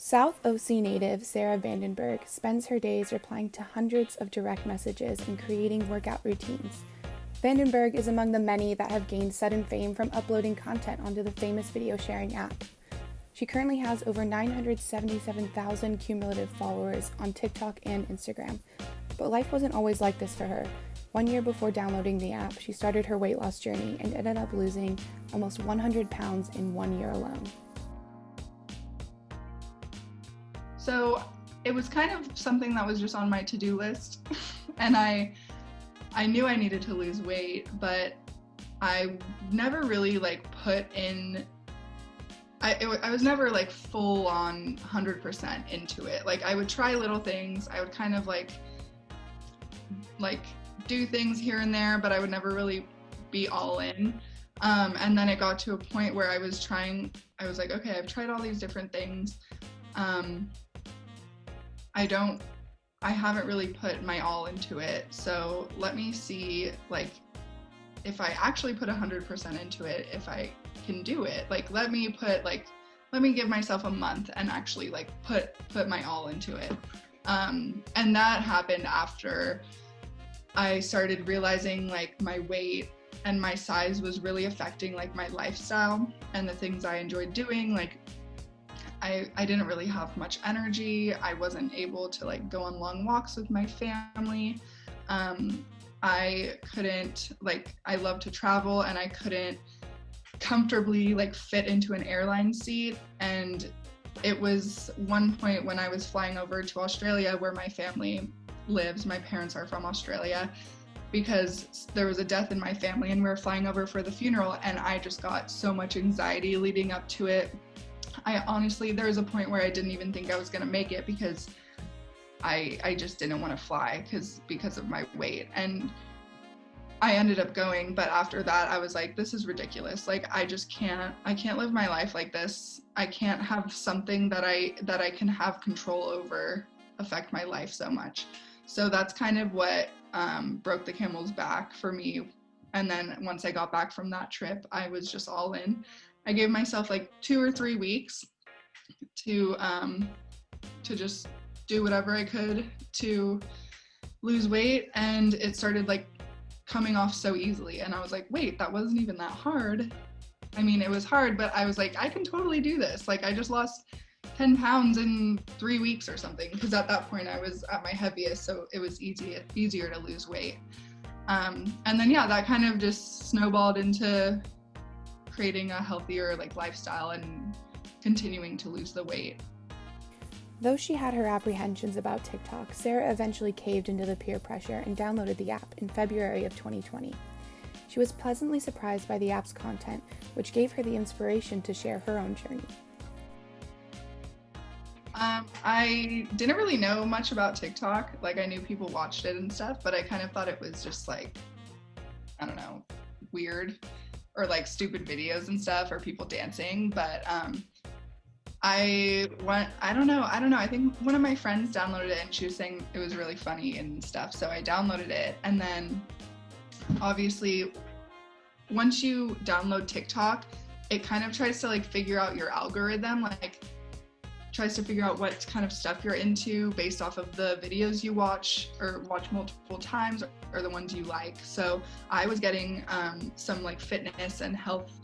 South Ossie native Sarah Vandenberg spends her days replying to hundreds of direct messages and creating workout routines. Vandenberg is among the many that have gained sudden fame from uploading content onto the famous video sharing app. She currently has over 977,000 cumulative followers on TikTok and Instagram. But life wasn't always like this for her. 1 year before downloading the app, she started her weight loss journey and ended up losing almost 100 pounds in 1 year alone. So it was kind of something that was just on my to-do list. And I knew I needed to lose weight, but I never really put in, I was never full on 100% into it. I would try little things. I would kind of like do things here and there, but I would never really be all in. And then it got to a point where I was like, okay, I've tried all these different things. I haven't really put my all into it. So let me see, if I actually put 100% into it, if I can do it. Let me give myself a month and actually put my all into it. And that happened after I started realizing my weight and my size was really affecting my lifestyle and the things I enjoyed doing. I didn't really have much energy. I wasn't able to go on long walks with my family. I couldn't, I love to travel and I couldn't comfortably fit into an airline seat. And it was one point when I was flying over to Australia where my family lives. My parents are from Australia, because there was a death in my family and we were flying over for the funeral, and I just got so much anxiety leading up to it. There was a point where I didn't even think I was going to make it because I just didn't want to fly because of my weight. And I ended up going, but after that I was like, this is ridiculous. I can't live my life like this. I can't have something that I can have control over affect my life so much. So that's kind of what broke the camel's back for me. And then once I got back from that trip, I was just all in. I gave myself 2 or 3 weeks to just do whatever I could to lose weight, and it started coming off so easily. And I was like, wait, that wasn't even that hard. I mean, it was hard, but I was like, I can totally do this. I just lost 10 pounds in 3 weeks or something, because at that point I was at my heaviest, so it was easier to lose weight. And then that kind of just snowballed into creating a healthier lifestyle and continuing to lose the weight. Though she had her apprehensions about TikTok, Sarah eventually caved into the peer pressure and downloaded the app in February of 2020. She was pleasantly surprised by the app's content, which gave her the inspiration to share her own journey. I didn't really know much about TikTok. I knew people watched it and stuff, but I kind of thought it was just I don't know, weird, or stupid videos and stuff, or people dancing. But I don't know. I think one of my friends downloaded it and she was saying it was really funny and stuff. So I downloaded it, and then obviously once you download TikTok, it kind of tries to figure out your algorithm, tries to figure out what kind of stuff you're into based off of the videos you watch or watch multiple times, or the ones you like. So I was getting some fitness and health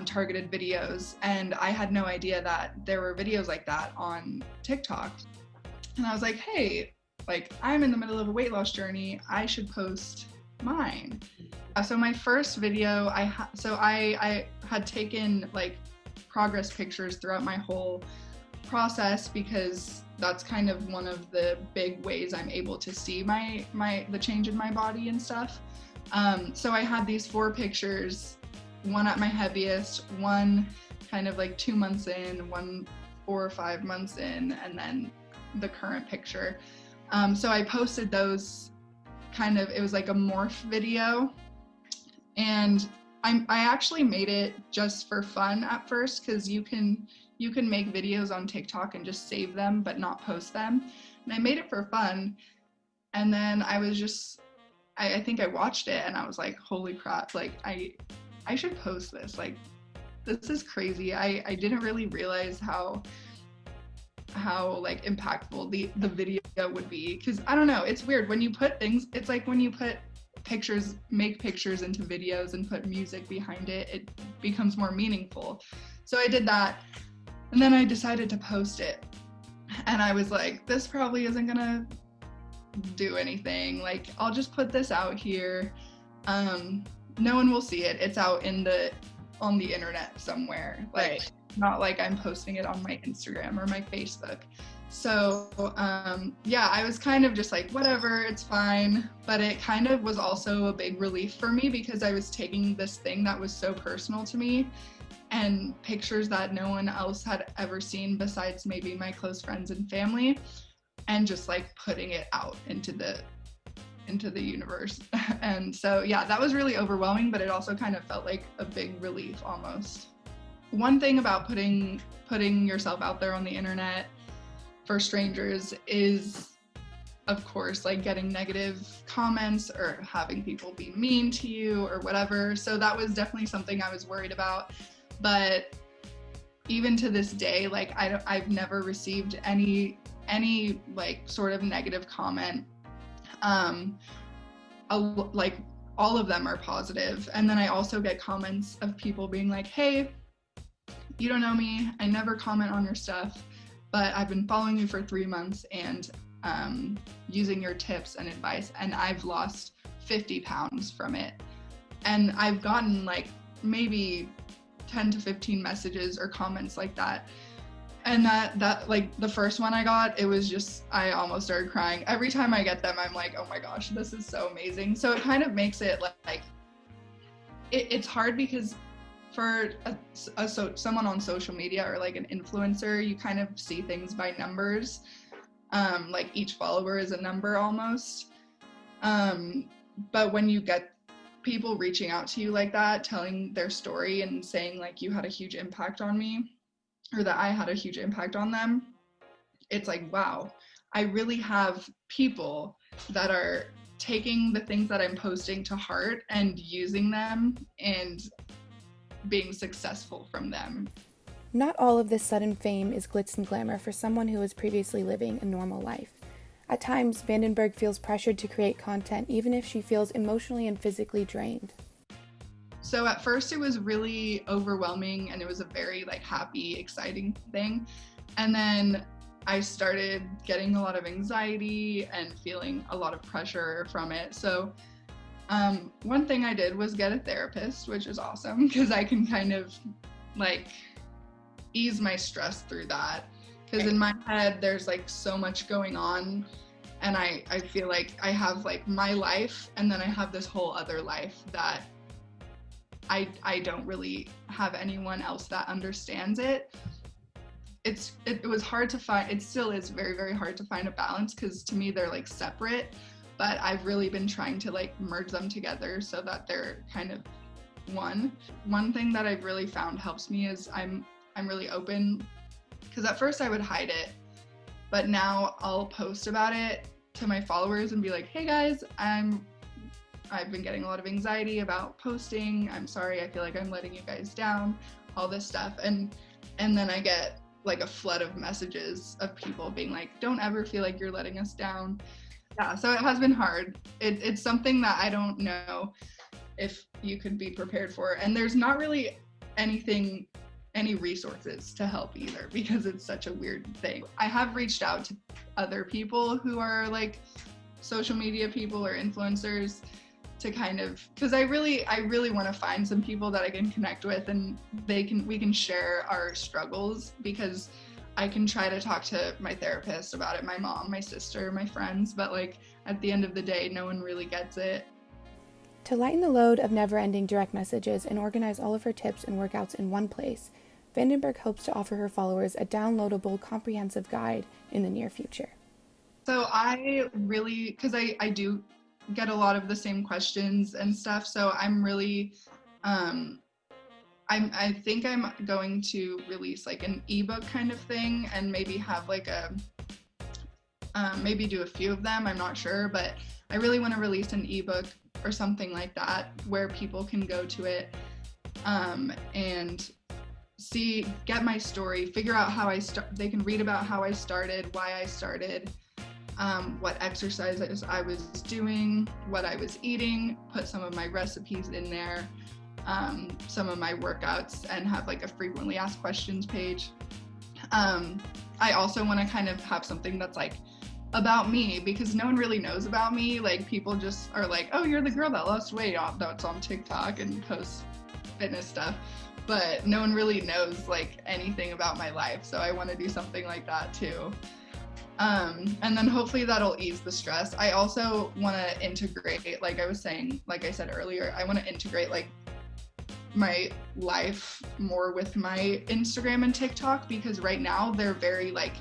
targeted videos, and I had no idea that there were videos like that on TikTok. And I was like, hey, I'm in the middle of a weight loss journey, I should post mine. So my first video, I had taken progress pictures throughout my whole process, because that's kind of one of the big ways I'm able to see the change in my body and stuff. So I had these 4 pictures, one at my heaviest, one kind of 2 months in, one 4 or 5 months in, and then the current picture. So I posted those it was a morph video, and I actually made it just for fun at first, because you can make videos on TikTok and just save them but not post them. And I made it for fun, and then I was just, I think I watched it and I was like, holy crap, I should post this. This is crazy. I didn't really realize how like impactful the video would be, because I don't know, it's weird when you put things, it's like when you put pictures, make pictures into videos and put music behind it, it becomes more meaningful. So I did that, and then I decided to post it, and I was like, this probably isn't gonna do anything, like I'll just put this out here, no one will see it, it's out on the internet somewhere, like right. Not like I'm posting it on my Instagram or my Facebook. So yeah, I was kind of just like, whatever, it's fine. But it kind of was also a big relief for me, because I was taking this thing that was so personal to me, and pictures that no one else had ever seen besides maybe my close friends and family, and just like putting it out into the universe. And so yeah, that was really overwhelming, but it also kind of felt like a big relief almost. One thing about putting yourself out there on the internet for strangers is, of course, like getting negative comments or having people be mean to you or whatever. So that was definitely something I was worried about. But even to this day, like I've never received any like sort of negative comment. Like all of them are positive. And then I also get comments of people being like, hey, you don't know me, I never comment on your stuff, but I've been following you for 3 months and using your tips and advice, and I've lost 50 pounds from it. And I've gotten like maybe 10 to 15 messages or comments like that. And that like the first one I got, it was just, I almost started crying. Every time I get them, I'm like, oh my gosh, this is so amazing. So it kind of makes it like, it's hard because for someone on social media or like an influencer, you kind of see things by numbers. Like each follower is a number almost. But when you get people reaching out to you like that, telling their story and saying like you had a huge impact on me, or that I had a huge impact on them, it's like, wow, I really have people that are taking the things that I'm posting to heart and using them and being successful from them. Not all of this sudden fame is glitz and glamour for someone who was previously living a normal life. At times, Vandenberg feels pressured to create content even if she feels emotionally and physically drained. So at first it was really overwhelming, and it was a very like happy, exciting thing. And then I started getting a lot of anxiety and feeling a lot of pressure from it. So one thing I did was get a therapist, which is awesome because I can kind of like ease my stress through that. Because in my head, there's like so much going on, and I feel like I have like my life, and then I have this whole other life that I don't really have anyone else that understands it. It was hard to find, it still is very, very hard to find a balance, because to me they're like separate, but I've really been trying to like merge them together so that they're kind of one. One thing that I've really found helps me is I'm really open, because at first I would hide it, but now I'll post about it to my followers and be like, hey guys, I've been getting a lot of anxiety about posting. I'm sorry, I feel like I'm letting you guys down, all this stuff. And then I get like a flood of messages of people being like, don't ever feel like you're letting us down. Yeah, so it has been hard. It's something that I don't know if you could be prepared for. And there's not really any resources to help either, because it's such a weird thing. I have reached out to other people who are like social media people or influencers to kind of, because I really want to find some people that I can connect with, and we can share our struggles, because I can try to talk to my therapist about it, my mom, my sister, my friends, but like at the end of the day, no one really gets it. To lighten the load of never-ending direct messages and organize all of her tips and workouts in one place, Vandenberg hopes to offer her followers a downloadable, comprehensive guide in the near future. So I really, because I do get a lot of the same questions and stuff, so I'm really, I think I'm going to release like an ebook kind of thing, and maybe have like maybe do a few of them, I'm not sure, but I really want to release an ebook or something like that where people can go to it and get my story, figure out how they can read about how I started, why I started, what exercises I was doing, what I was eating, put some of my recipes in there, some of my workouts, and have like a frequently asked questions page. I also want to kind of have something that's like about me, because no one really knows about me. Like, people just are like, oh, you're the girl that lost weight that's on TikTok and posts fitness stuff, but no one really knows like anything about my life. So I want to do something like that too. And then hopefully that'll ease the stress. I also want to integrate, like I said earlier, I want to integrate like my life more with my Instagram and TikTok, because right now they're very like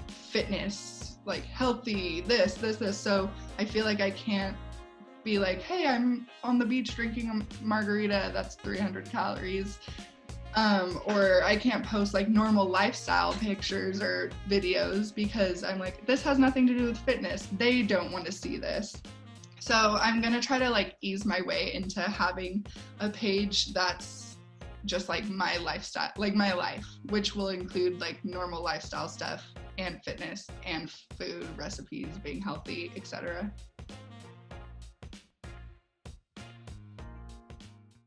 fitness, like healthy, this. So I feel like I can't be like, hey, I'm on the beach drinking a margarita that's 300 calories. Or I can't post like normal lifestyle pictures or videos, because I'm like, this has nothing to do with fitness. They don't want to see this. So I'm going to try to like ease my way into having a page that's just like my lifestyle, like my life, which will include like normal lifestyle stuff and fitness and food recipes, being healthy, etc.